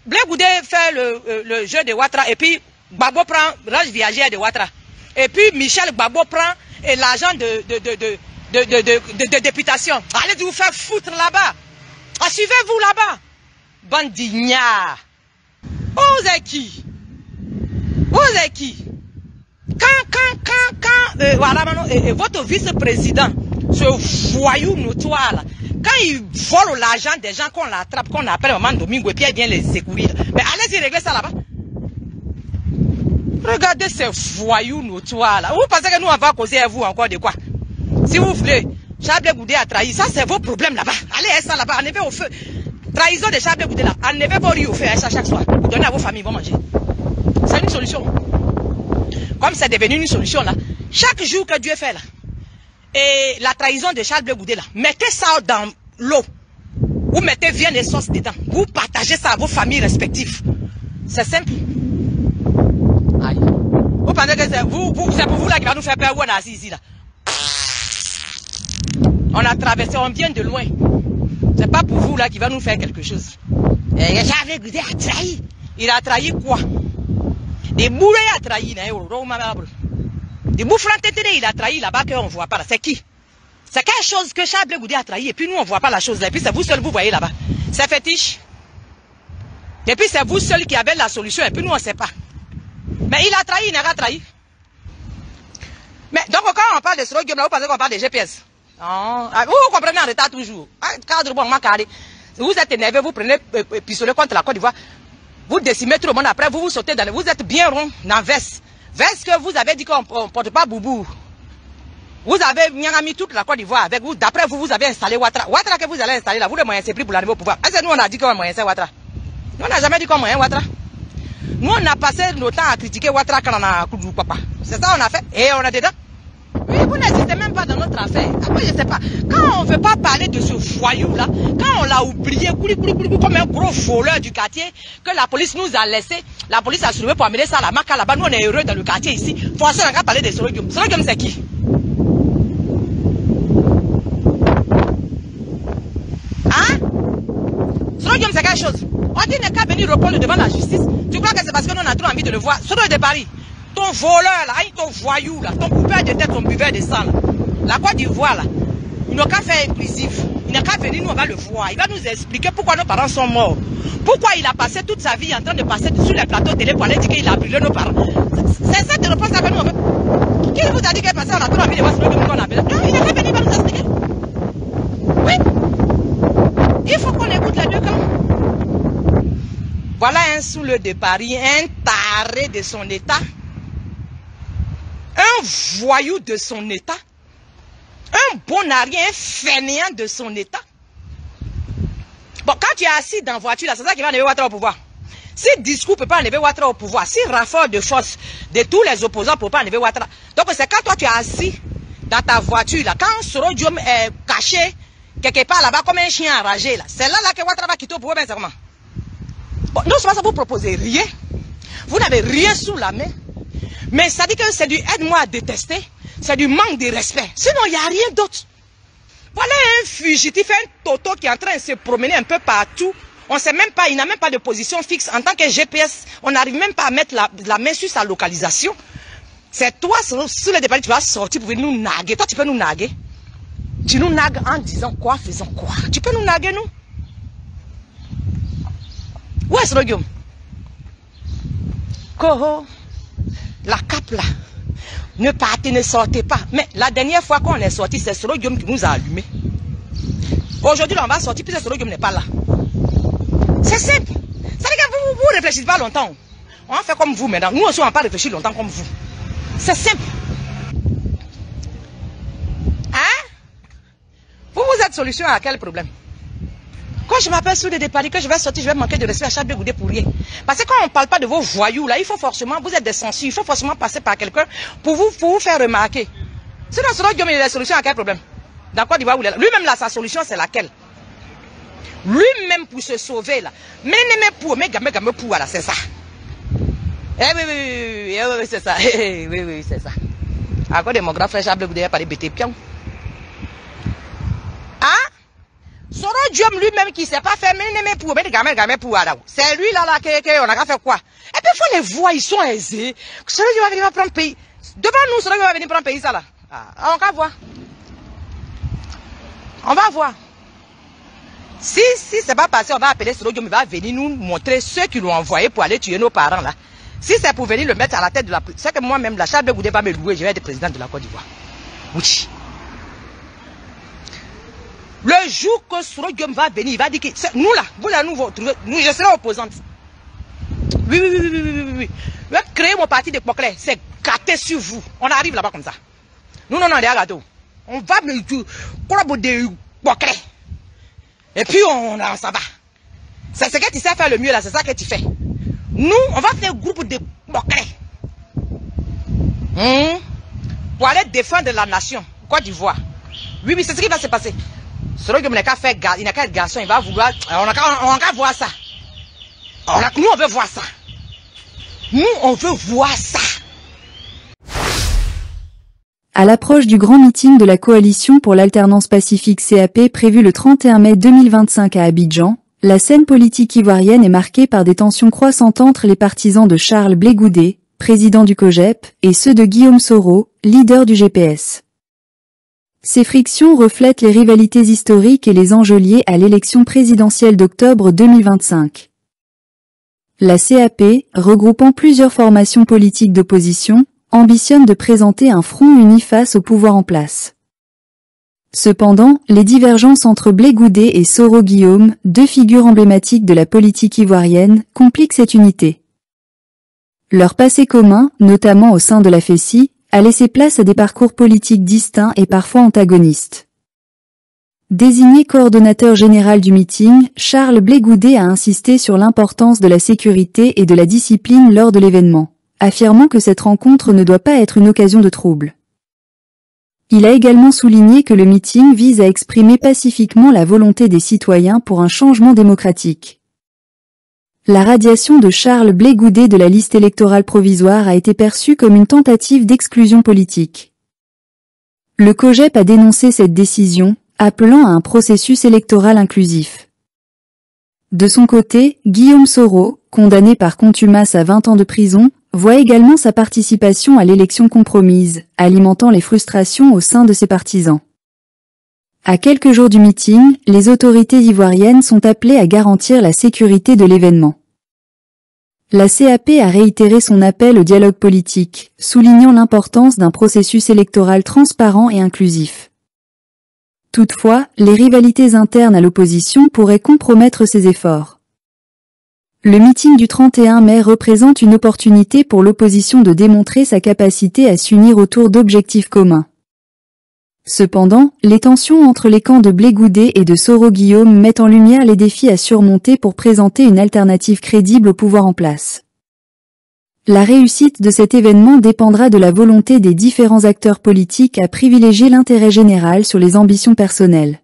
Blé Goudé fait le jeu de Ouattara et puis Gbagbo prend l'ange viagère de Ouattara. Et puis Michel Gbagbo prend l'argent de députation. Allez vous faire foutre là-bas. Ah, suivez-vous là-bas. Bande d'ignards. Vous êtes qui? Vous êtes qui? Voilà, maintenant, votre vice-président, ce voyou notoire là, quand il vole l'argent des gens qu'on l'attrape, qu'on appelle Maman Domingo et puis il vient les secourir. Mais allez-y régler ça là-bas. Regardez ces voyous notoires là. Vous pensez que nous on va causer à vous encore de quoi? Si vous voulez, Charles Blé Goudé a trahi. Ça c'est vos problèmes là-bas. Allez, ça là-bas, enlevez au feu. Trahison de Charles Blé Goudé là. Enlevez vos riz au feu chaque soir. Vous donnez à vos familles, ils vont manger. C'est une solution. Comme c'est devenu une solution là. Chaque jour que Dieu fait là. Et la trahison de Charles Blé Goudé là. Mettez ça dans l'eau. Vous mettez viande et sauce dedans. Vous partagez ça à vos familles respectives. C'est simple. Aïe. Vous pensez que c'est pour vous là qui va nous faire peur où on est assis ici là. On a traversé, on vient de loin. C'est pas pour vous là qui va nous faire quelque chose. Charles Blé Goudé a trahi. Il a trahi quoi? Des bourrés a trahi. Des boufflants il a trahi là-bas qu'on ne voit pas là. C'est qui? C'est quelque chose que Charles Blé Goudé a trahi et puis nous on ne voit pas la chose là. Et puis c'est vous seul vous voyez là-bas. C'est fétiche. Et puis c'est vous seul qui avez la solution et puis nous on ne sait pas. Mais il a trahi, il n'a pas trahi. Mais donc quand on parle de Soro Guillaume là, vous pensez qu'on parle de GPS? Non. Vous comprenez en retard toujours. Cadre bon, carré. Vous êtes énervé, vous prenez pistolet contre la Côte d'Ivoire. Vous décimez tout le monde après, vous sautez dans le... Vous êtes bien rond dans veste. Veste que vous avez dit qu'on ne porte pas boubou. Vous avez mis toute la Côte d'Ivoire avec vous. D'après vous, vous avez installé Ouattara. Ouattara que vous allez installer là, vous le moyen c'est pris pour l'arriver au pouvoir. Est-ce que nous on a dit qu'on moyen c'est Ouattara? Nous on n'a jamais dit qu'on moyen Ouattara. Nous on a passé nos temps à critiquer Ouattara quand on a coup de papa. C'est ça on a fait et on a dedans. Oui, vous n'existez même pas dans notre affaire. Après, je sais pas. Quand on ne veut pas parler de ce voyou là, quand on l'a oublié, comme un gros voleur du quartier, que la police nous a laissé, la police a soulevé pour amener ça à la marque là-bas. Nous on est heureux dans le quartier ici. Forcément, on va parler de Soro Guillaume. Soro Guillaume c'est qui? Hein? Soro Guillaume c'est quelque chose. On dit n'est qu'à venir répondre devant la justice. Tu crois que c'est parce que nous on a trop envie de le voir? Soro de Paris. Ton voleur là, ton voyou là, ton coupeur de tête, ton buveur de sang là. La Côte d'Ivoire là, il n'a qu'à faire inclusif. Il n'a qu'à venir, nous on va le voir. Il va nous expliquer pourquoi nos parents sont morts. Pourquoi il a passé toute sa vie en train de passer sur les plateaux télé pour aller dire qu'il a brûlé nos parents. C'est ça de réponse que nous on veut. Qui vous a dit qu'il est passé, on a trop envie de voir ce que qu'on appelle. Non, il n'a qu'à venir, il va nous expliquer. Oui. Il faut qu'on écoute les deux camps. Voilà un soule de Paris, un taré de son état. Un voyou de son état, un bonarien, un fainéant de son état. Bon, quand tu es assis dans la voiture, c'est ça qui va enlever Ouattara au pouvoir. Si discours ne peut pas enlever Ouattara au pouvoir, si rapport de force de tous les opposants ne peut pas enlever Ouattara. Donc c'est quand toi tu es assis dans ta voiture, là, quand Soro Guillaume est caché quelque part là-bas comme un chien enragé, là, c'est là que Ouattara va quitter au pouvoir, ben c'est comment? Bon, non seulement ça vous proposez rien, vous n'avez rien sous la main. Mais ça dit que c'est du aide-moi à détester, c'est du manque de respect. Sinon, il n'y a rien d'autre. Voilà un fugitif, un toto qui est en train de se promener un peu partout. On ne sait même pas, il n'a même pas de position fixe. En tant que GPS, on n'arrive même pas à mettre la main sur sa localisation. C'est toi, sur le départ, tu vas sortir pour venir nous naguer. Toi, tu peux nous naguer. Tu nous nagues en disant quoi, faisons quoi. Tu peux nous naguer, nous. Où est Soro Guillaume? Koho. La cape là, ne partez, ne sortez pas. Mais la dernière fois qu'on est sorti, c'est Soro Guillaume qui nous a allumés. Aujourd'hui, on va sortir, puis Soro Guillaume n'est pas là. C'est simple. Ça veut dire que vous ne réfléchissez pas longtemps. On va faire comme vous maintenant. Nous aussi, on ne va pas réfléchir longtemps comme vous. C'est simple. Hein? Vous êtes solution à quel problème? Quand je m'appelle Soudé de Paris, que je vais sortir, je vais manquer de respect à Charles Blé Goudé pour rien. Parce que quand on ne parle pas de vos voyous, là, il faut forcément, vous êtes des censures, il faut forcément passer par quelqu'un pour vous faire remarquer. Sinon, Soro Guillaume, il a la solution à quel problème? Dans quoi d'Ivoire, lui-même, là, sa solution, c'est laquelle? Lui-même, pour se sauver, là. Mais pour, mais pour, voilà, c'est ça. Eh oui, c'est ça. Oui, c'est ça. À quoi de mon grand frère Charles Blé Goudé, pas de bêter pion. Hein? Soro Diom lui-même qui s'est pas fait mais pour mais gamin pour alors. C'est lui là que on a fait quoi? Et puis faut les voir, ils sont aisés. Soro Diom va venir prendre pays. Devant nous, Soro Diom va venir prendre pays ça là. Ah, on va voir. On va voir. Si c'est pas passé, on va appeler Soro Diom, il va venir nous montrer ceux qui l'ont envoyé pour aller tuer nos parents là. Si c'est pour venir le mettre à la tête de la... C'est que moi-même, la Charles Blegoudé va me louer, je vais être président de la Côte d'Ivoire. Oui. Le jour que Soro Diom va venir, il va dire que... Nous là, vous là, nous, je serai opposante. Oui. Je vais créer mon parti de Poclé. C'est gâté sur vous. On arrive là-bas comme ça. Nous, non, regarde. On va collaborer de Poclé. Et puis, on s'en va. C'est ce que tu sais faire le mieux là, c'est ça que tu fais. Nous, on va faire un groupe de Poclé. Pour aller défendre la nation, Côte d'Ivoire. Oui, c'est ce qui va se passer. Soro Diom n'a qu'à faire, il n'a qu'à être garçon, il va vouloir, on a qu'à voir ça. Nous, on veut voir ça. Nous, on veut voir ça. À l'approche du grand meeting de la coalition pour l'alternance pacifique CAP prévu le 31 mai 2025 à Abidjan, la scène politique ivoirienne est marquée par des tensions croissantes entre les partisans de Charles Blegoudé, président du COJEP, et ceux de Guillaume Soro, leader du GPS. Ces frictions reflètent les rivalités historiques et les enjeux liés à l'élection présidentielle d'octobre 2025. La CAP, regroupant plusieurs formations politiques d'opposition, ambitionne de présenter un front uni face au pouvoir en place. Cependant, les divergences entre Blegoudé et Soro Guillaume, deux figures emblématiques de la politique ivoirienne, compliquent cette unité. Leur passé commun, notamment au sein de la FECI, a laissé place à des parcours politiques distincts et parfois antagonistes. Désigné coordonnateur général du meeting, Charles Blegoudé a insisté sur l'importance de la sécurité et de la discipline lors de l'événement, affirmant que cette rencontre ne doit pas être une occasion de trouble. Il a également souligné que le meeting vise à exprimer pacifiquement la volonté des citoyens pour un changement démocratique. La radiation de Charles Blegoudé de la liste électorale provisoire a été perçue comme une tentative d'exclusion politique. Le COJEP a dénoncé cette décision, appelant à un processus électoral inclusif. De son côté, Guillaume Soro, condamné par contumace à 20 ans de prison, voit également sa participation à l'élection compromise, alimentant les frustrations au sein de ses partisans. À quelques jours du meeting, les autorités ivoiriennes sont appelées à garantir la sécurité de l'événement. La CAP a réitéré son appel au dialogue politique, soulignant l'importance d'un processus électoral transparent et inclusif. Toutefois, les rivalités internes à l'opposition pourraient compromettre ces efforts. Le meeting du 31 mai représente une opportunité pour l'opposition de démontrer sa capacité à s'unir autour d'objectifs communs. Cependant, les tensions entre les camps de Blegoudé et de Soro Guillaume mettent en lumière les défis à surmonter pour présenter une alternative crédible au pouvoir en place. La réussite de cet événement dépendra de la volonté des différents acteurs politiques à privilégier l'intérêt général sur les ambitions personnelles.